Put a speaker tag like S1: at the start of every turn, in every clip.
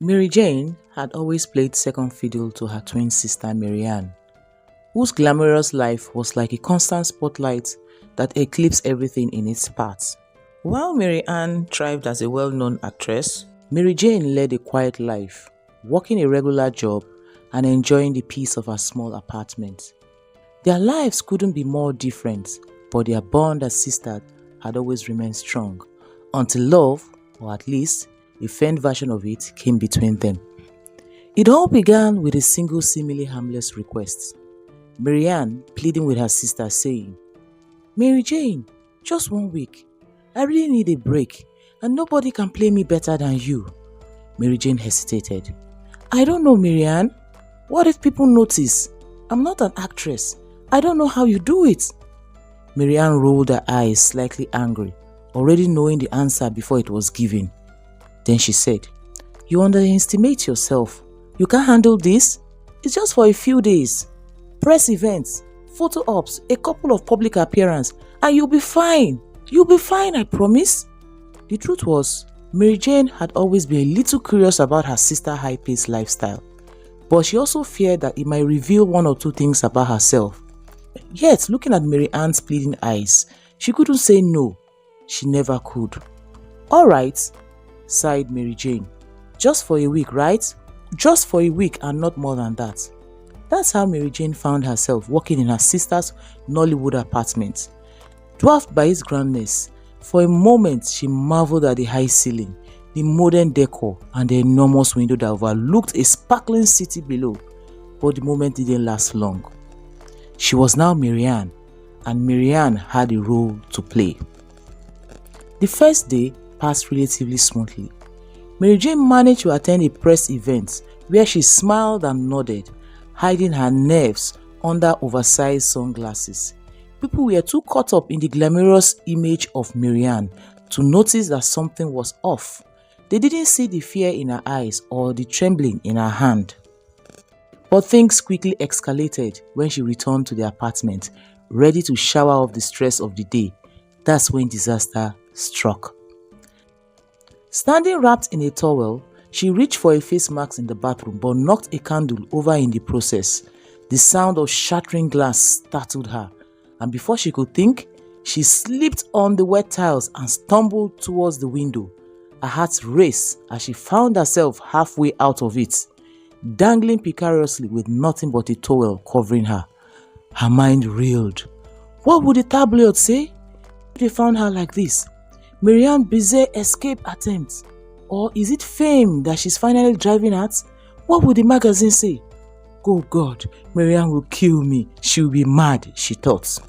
S1: Maryjane had always played second fiddle to her twin sister Maryanne, whose glamorous life was like a constant spotlight that eclipsed everything in its path. While Maryanne thrived as a well-known actress, Maryjane led a quiet life, working a regular job and enjoying the peace of her small apartment. Their lives couldn't be more different, but their bond as sisters had always remained strong, until love, or at least a faint version of it, came between them. It all began with a single seemingly harmless request. Maryanne pleading with her sister saying, "Maryjane, just 1 week. I really need a break and nobody can play me better than you." Maryjane hesitated. "I don't know, Maryanne. What if people notice? I'm not an actress. I don't know how you do it." Maryanne rolled her eyes, slightly angry, already knowing the answer before it was given. Then she said, "You underestimate yourself. You can't handle this? It's just for a few days. Press events, photo ops, a couple of public appearances, and you'll be fine. You'll be fine, I promise." The truth was, Maryjane had always been a little curious about her sister's high-paced lifestyle, but she also feared that it might reveal one or two things about herself. Yet, looking at Maryanne's pleading eyes, she couldn't say no. She never could. "Alright," sighed Maryjane. "Just for a week, right? Just for a week and not more than that." That's how Maryjane found herself working in her sister's Nollywood apartment. Dwarfed by its grandness, for a moment she marveled at the high ceiling, the modern decor, and the enormous window that overlooked a sparkling city below. But the moment didn't last long. She was now Maryanne, and Maryanne had a role to play. The first day passed relatively smoothly. Maryjane managed to attend a press event where she smiled and nodded, hiding her nerves under oversized sunglasses. People were too caught up in the glamorous image of Maryanne to notice that something was off. They didn't see the fear in her eyes or the trembling in her hand. But things quickly escalated when she returned to the apartment, ready to shower off the stress of the day. That's when disaster struck. Standing wrapped in a towel, she reached for a face mask in the bathroom but knocked a candle over in the process. The sound of shattering glass startled her, and before she could think, she slipped on the wet tiles and stumbled towards the window. Her heart raced as she found herself halfway out of it, dangling precariously with nothing but a towel covering her. Her mind reeled. What would the tabloids say if they found her like this? Maryanne bizarre escape attempt? Or is it fame that she's finally driving at? What would the magazine say? Oh God, Maryanne will kill me. She'll be mad, she thought.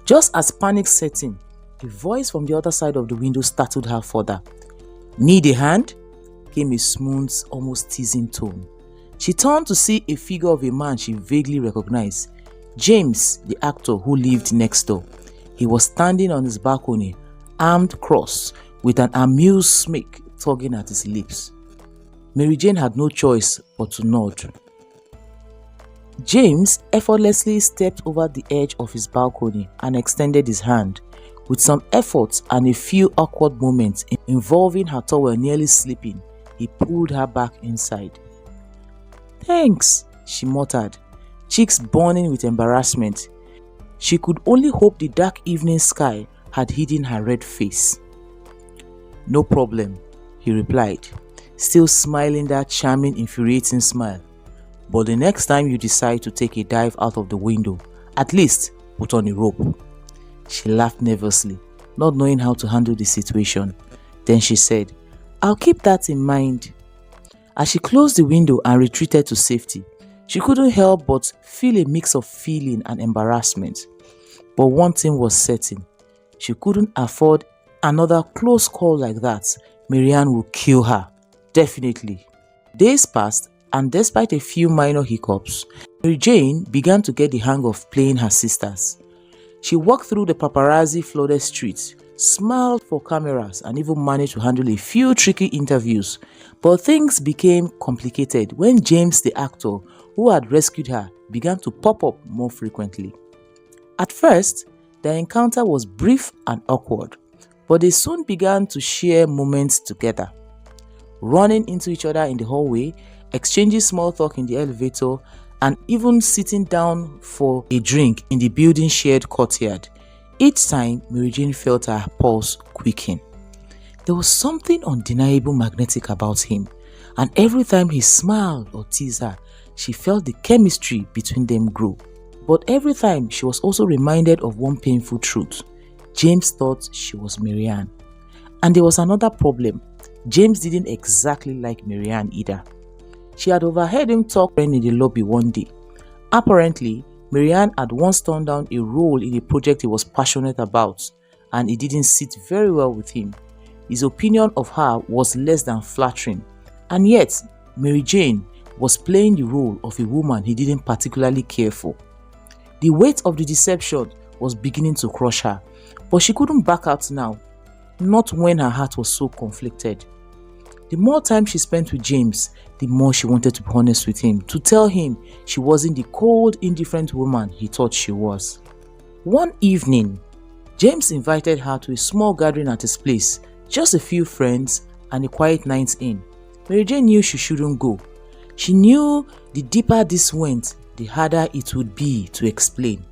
S1: Just as panic set in, a voice from the other side of the window startled her further. "Need a hand?" came a smooth, almost teasing tone. She turned to see a figure of a man she vaguely recognized. James, the actor who lived next door. He was standing on his balcony, armed crossed, with an amused smirk tugging at his lips. Maryjane had no choice but to nod. James effortlessly stepped over the edge of his balcony and extended his hand. With some effort and a few awkward moments involving her towel nearly slipping, he pulled her back inside. "Thanks," she muttered, cheeks burning with embarrassment. She could only hope the dark evening sky had hidden her red face. "No problem," he replied, still smiling that charming, infuriating smile. "But the next time you decide to take a dive out of the window, at least put on a rope." She laughed nervously, not knowing how to handle the situation. Then she said, "I'll keep that in mind." As she closed the window and retreated to safety, she couldn't help but feel a mix of feeling and embarrassment. But one thing was certain, she couldn't afford another close call like that. Maryanne would kill her, definitely. Days passed, and despite a few minor hiccups, Maryjane began to get the hang of playing her sisters. She walked through the paparazzi-flooded streets, smiled for cameras, and even managed to handle a few tricky interviews. But things became complicated when James, the actor who had rescued her, began to pop up more frequently. At first, their encounter was brief and awkward, but they soon began to share moments together. running into each other in the hallway, exchanging small talk in the elevator, and even sitting down for a drink in the building shared courtyard. Each time, Maryjane felt her pulse quicken. There was something undeniable magnetic about him, and every time he smiled or teased her, she felt the chemistry between them grow. But every time, she was also reminded of one painful truth. James thought she was Maryjane. And there was another problem. James didn't exactly like Maryjane either. She had overheard him talk in the lobby one day. Apparently, Maryjane had once turned down a role in a project he was passionate about, and it didn't sit very well with him. His opinion of her was less than flattering, and yet Maryjane was playing the role of a woman he didn't particularly care for. The weight of the deception was beginning to crush her, but she couldn't back out now, not when her heart was so conflicted. The more time she spent with James, the more she wanted to be honest with him, to tell him she wasn't the cold, indifferent woman he thought she was. One evening, James invited her to a small gathering at his place, just a few friends and a quiet night in. Maryjane knew she shouldn't go. She knew the deeper this went, the harder it would be to explain.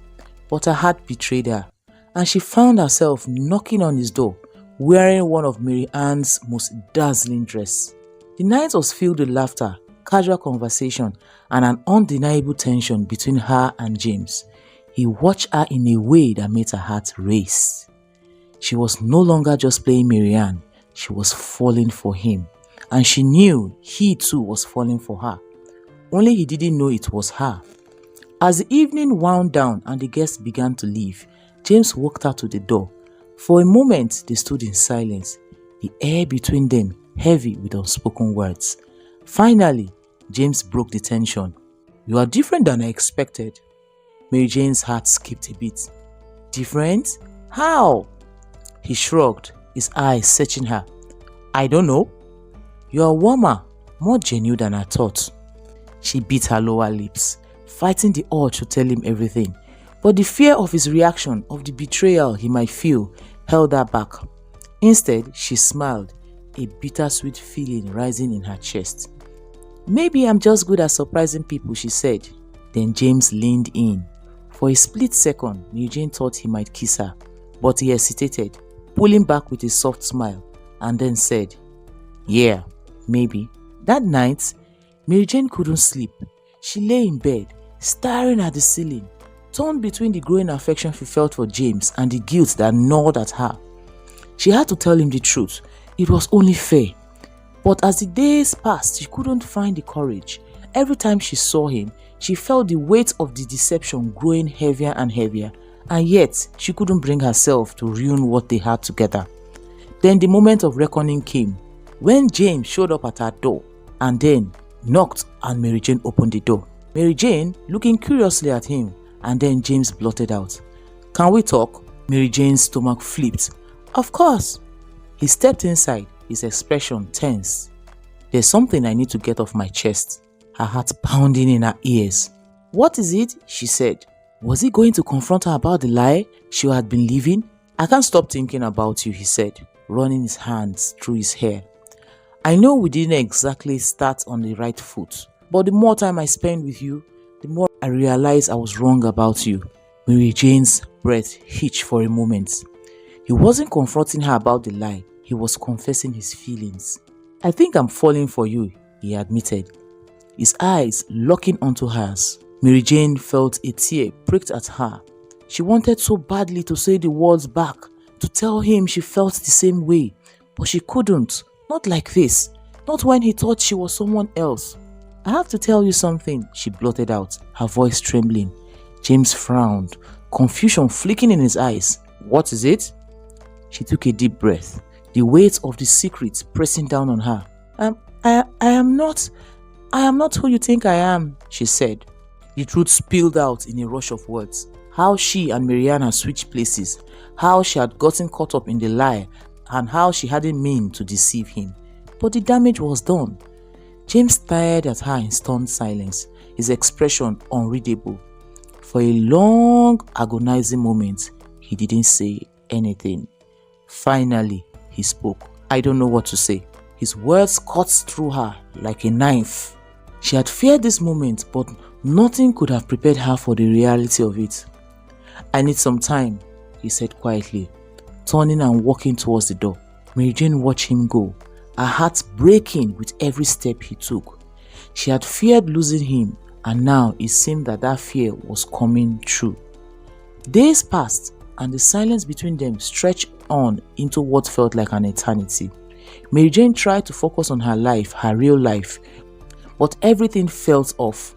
S1: But her heart betrayed her, and she found herself knocking on his door, wearing one of Maryanne's most dazzling dresses. The night was filled with laughter, casual conversation, and an undeniable tension between her and James. He watched her in a way that made her heart race. She was no longer just playing Maryjane, she was falling for him, and she knew he too was falling for her. Only he didn't know it was her. As the evening wound down and the guests began to leave, James walked her to the door. For a moment, they stood in silence, the air between them heavy with unspoken words. Finally, James broke the tension. "You are different than I expected." Maryjane's heart skipped a bit. "Different? How?" He shrugged, his eyes searching her. "I don't know. You are warmer, more genuine than I thought." She bit her lower lips, fighting the urge to tell him everything. But the fear of his reaction, of the betrayal he might feel, held her back. Instead, she smiled, a bittersweet feeling rising in her chest. "Maybe I'm just good at surprising people," she said. Then James leaned in. For a split second, Maryjane thought he might kiss her, but he hesitated, pulling back with a soft smile, and then said, "Yeah, maybe." That night, Maryjane couldn't sleep. She lay in bed, staring at the ceiling, torn between the growing affection she felt for James and the guilt that gnawed at her. She had to tell him the truth. It was only fair. But as the days passed, she couldn't find the courage. Every time she saw him, she felt the weight of the deception growing heavier and heavier, and yet she couldn't bring herself to ruin what they had together. Then the moment of reckoning came, when James showed up at her door and then knocked and Maryjane opened the door. Maryjane looking curiously at him, and then James blurted out, "Can we talk?" Maryjane's stomach flipped. "Of course." He stepped inside, his expression tense. "There's something I need to get off my chest," her heart pounding in her ears. "What is it?" she said. Was he going to confront her about the lie she had been living? "I can't stop thinking about you," he said, running his hands through his hair. "I know we didn't exactly start on the right foot, but the more time I spend with you, the more I realize I was wrong about you." Maryjane's breath hitched for a moment. He wasn't confronting her about the lie, he was confessing his feelings. "I think I'm falling for you," he admitted, his eyes locking onto hers. Maryjane felt a tear pricked at her. She wanted so badly to say the words back, to tell him she felt the same way, but she couldn't. Not like this, not when he thought she was someone else. "I have to tell you something," she blurted out, her voice trembling. James frowned, confusion flicking in his eyes. "What is it?" She took a deep breath, the weight of the secret pressing down on her. I am not who you think I am," she said. The truth spilled out in a rush of words. How she and Maryjane had switched places, how she had gotten caught up in the lie, and how she hadn't meant to deceive him. But the damage was done. James stared at her in stunned silence, his expression unreadable. For a long, agonizing moment, he didn't say anything. Finally, he spoke. "I don't know what to say," His words cut through her like a knife. She had feared this moment, but nothing could have prepared her for the reality of it. "I need some time," he said quietly, turning and walking towards the door. Maryjane watched him go, her heart breaking with every step he took. She had feared losing him, and now it seemed that that fear was coming true. Days passed, and the silence between them stretched on into what felt like an eternity. Maryjane tried to focus on her life, her real life, but everything felt off.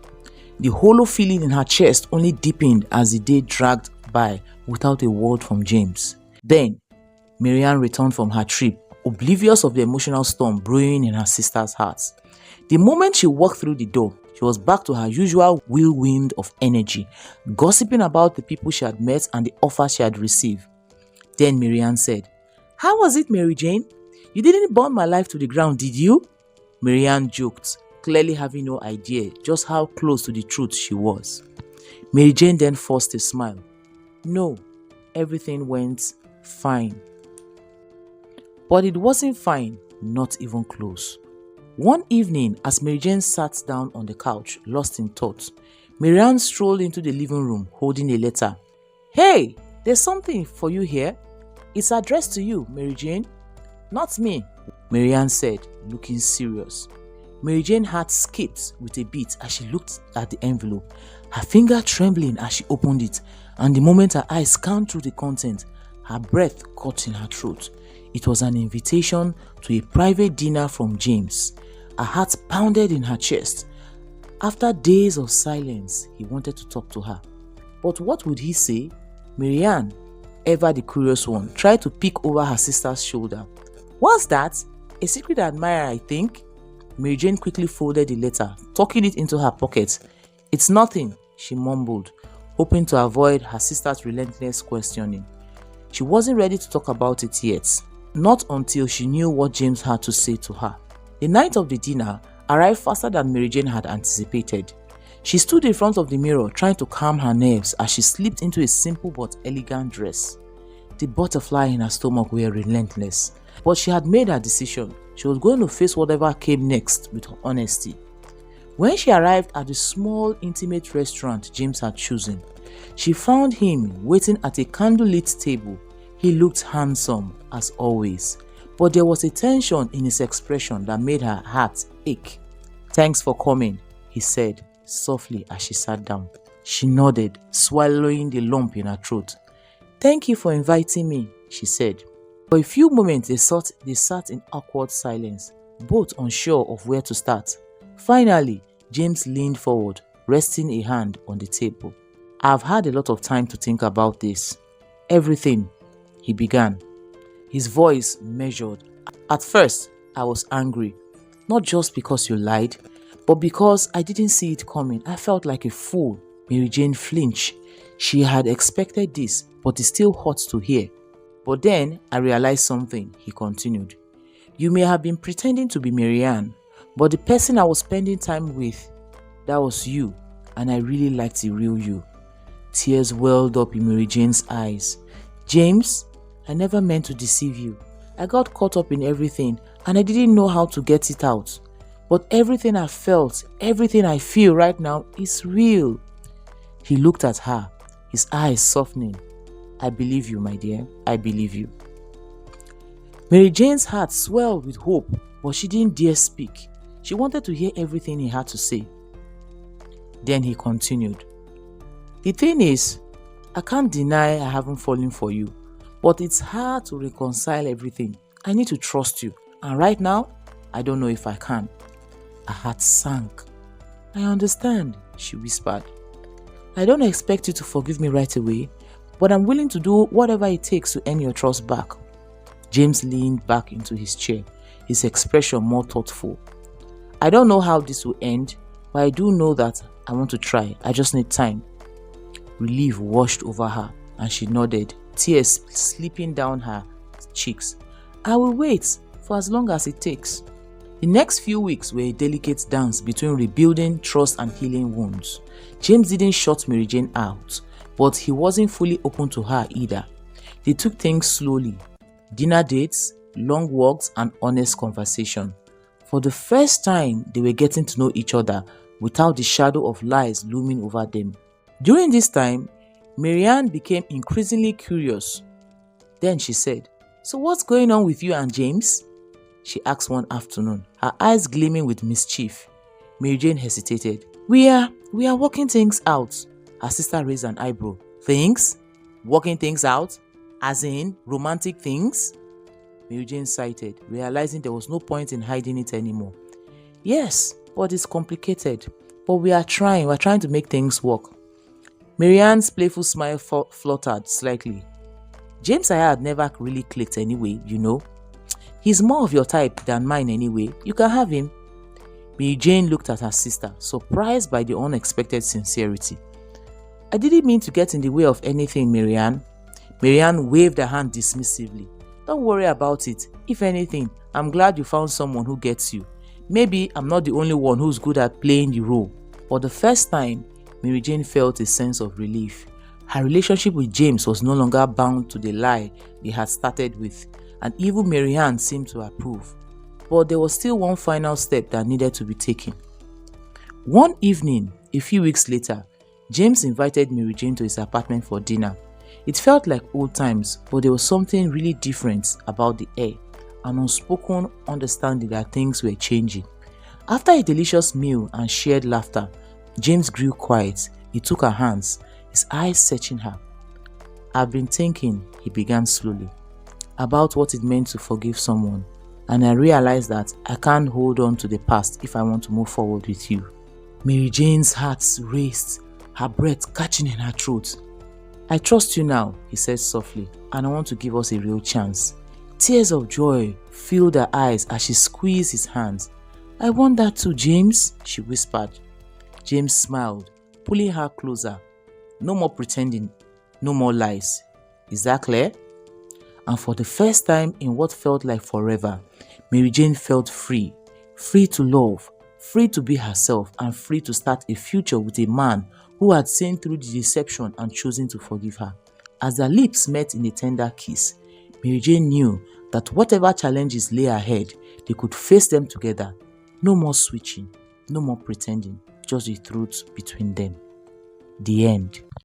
S1: The hollow feeling in her chest only deepened as the day dragged by without a word from James. Then, Maryanne returned from her trip, oblivious of the emotional storm brewing in her sister's heart. The moment she walked through the door, she was back to her usual whirlwind of energy, gossiping about the people she had met and the offers she had received. Then Maryanne said, "How was it, Maryjane? You didn't burn my life to the ground, did you?" Maryanne joked, clearly having no idea just how close to the truth she was. Maryjane then forced a smile. "No, everything went fine." But it wasn't fine, not even close. One evening, as Maryjane sat down on the couch, lost in thought, Maryanne strolled into the living room holding a letter. "Hey, there's something for you here. It's addressed to you, Maryjane." "Not me," Maryanne said, looking serious. Maryjane's heart skipped with a beat as she looked at the envelope, her finger trembling as she opened it, and the moment her eyes scanned through the content, her breath caught in her throat. It was an invitation to a private dinner from James. Her heart pounded in her chest. After days of silence, he wanted to talk to her. But what would he say? Maryanne, ever the curious one, tried to peek over her sister's shoulder. "What's that? A secret admirer, I think?" Maryjane quickly folded the letter, tucking it into her pocket. "It's nothing," she mumbled, hoping to avoid her sister's relentless questioning. She wasn't ready to talk about it yet, not until she knew what James had to say to her. The night of the dinner arrived faster than Maryjane had anticipated. She stood in front of the mirror trying to calm her nerves as she slipped into a simple but elegant dress. The butterfly in her stomach were relentless, but she had made her decision. She was going to face whatever came next with honesty. When she arrived at the small, intimate restaurant James had chosen, she found him waiting at a candlelit table. He looked handsome, as always, but there was a tension in his expression that made her heart ache. "Thanks for coming," he said softly as she sat down. She nodded, swallowing the lump in her throat. "Thank you for inviting me," she said. For a few moments they sat in awkward silence, both unsure of where to start. Finally, James leaned forward, resting a hand on the table. "I've had a lot of time to think about this. Everything," he began, his voice measured. "At first, I was angry, not just because you lied, but because I didn't see it coming. I felt like a fool." Maryjane flinched. She had expected this, but it still hurt to hear. "But then I realized something," he continued. "You may have been pretending to be Maryanne, but the person I was spending time with, that was you, and I really liked the real you." Tears welled up in Maryjane's eyes. "James, I never meant to deceive you. I got caught up in everything, and I didn't know how to get it out. But everything I felt, everything I feel right now is real." He looked at her, his eyes softening. "I believe you, my dear. I believe you." Maryjane's heart swelled with hope, but she didn't dare speak. She wanted to hear everything he had to say. Then he continued. "The thing is, I can't deny I haven't fallen for you, but it's hard to reconcile everything. I need to trust you, and right now, I don't know if I can." Her heart sank. "I understand," she whispered. "I don't expect you to forgive me right away, but I'm willing to do whatever it takes to earn your trust back." James leaned back into his chair, his expression more thoughtful. "I don't know how this will end, but I do know that I want to try. I just need time." Relief washed over her, and she nodded, tears slipping down her cheeks. "I will wait for as long as it takes." The next few weeks were a delicate dance between rebuilding trust and healing wounds. James didn't shut Maryjane out, but he wasn't fully open to her either. They took things slowly. Dinner dates, long walks, and honest conversation. For the first time, they were getting to know each other without the shadow of lies looming over them. During this time, Maryjane became increasingly curious. Then she said, "So what's going on with you and James?" she asked one afternoon, her eyes gleaming with mischief. Maryjane hesitated. We are working things out." Her sister raised an eyebrow. "Things? Working things out? As in romantic things?" Maryjane sighed, realizing there was no point in hiding it anymore. "Yes, but it's complicated. But we're trying to make things work." Maryjane's playful smile fluttered slightly. "James and I had never really clicked anyway, you know. He's more of your type than mine anyway. You can have him." Maryjane looked at her sister, surprised by the unexpected sincerity. "I didn't mean to get in the way of anything, Maryjane." Maryjane waved her hand dismissively. "Don't worry about it. If anything, I'm glad you found someone who gets you. Maybe I'm not the only one who's good at playing the role." For the first time, Maryjane felt a sense of relief. Her relationship with James was no longer bound to the lie they had started with, and even Maryjane seemed to approve. But there was still one final step that needed to be taken. One evening, a few weeks later, James invited Maryjane to his apartment for dinner. It felt like old times, but there was something really different about the air, an unspoken understanding that things were changing. After a delicious meal and shared laughter, James grew quiet. He took her hands, his eyes searching her. "I've been thinking," he began slowly, "about what it meant to forgive someone, and I realized that I can't hold on to the past if I want to move forward with you." Maryjane's heart raced, her breath catching in her throat. "I trust you now," he said softly, "and I want to give us a real chance." Tears of joy filled her eyes as she squeezed his hands. "I want that too, James," she whispered. James smiled, pulling her closer. "No more pretending, no more lies. Is that clear?" And for the first time in what felt like forever, Maryjane felt free. Free to love, free to be herself, and free to start a future with a man who had seen through the deception and chosen to forgive her. As their lips met in a tender kiss, Maryjane knew that whatever challenges lay ahead, they could face them together. No more switching, no more pretending, just the truth between them. The end.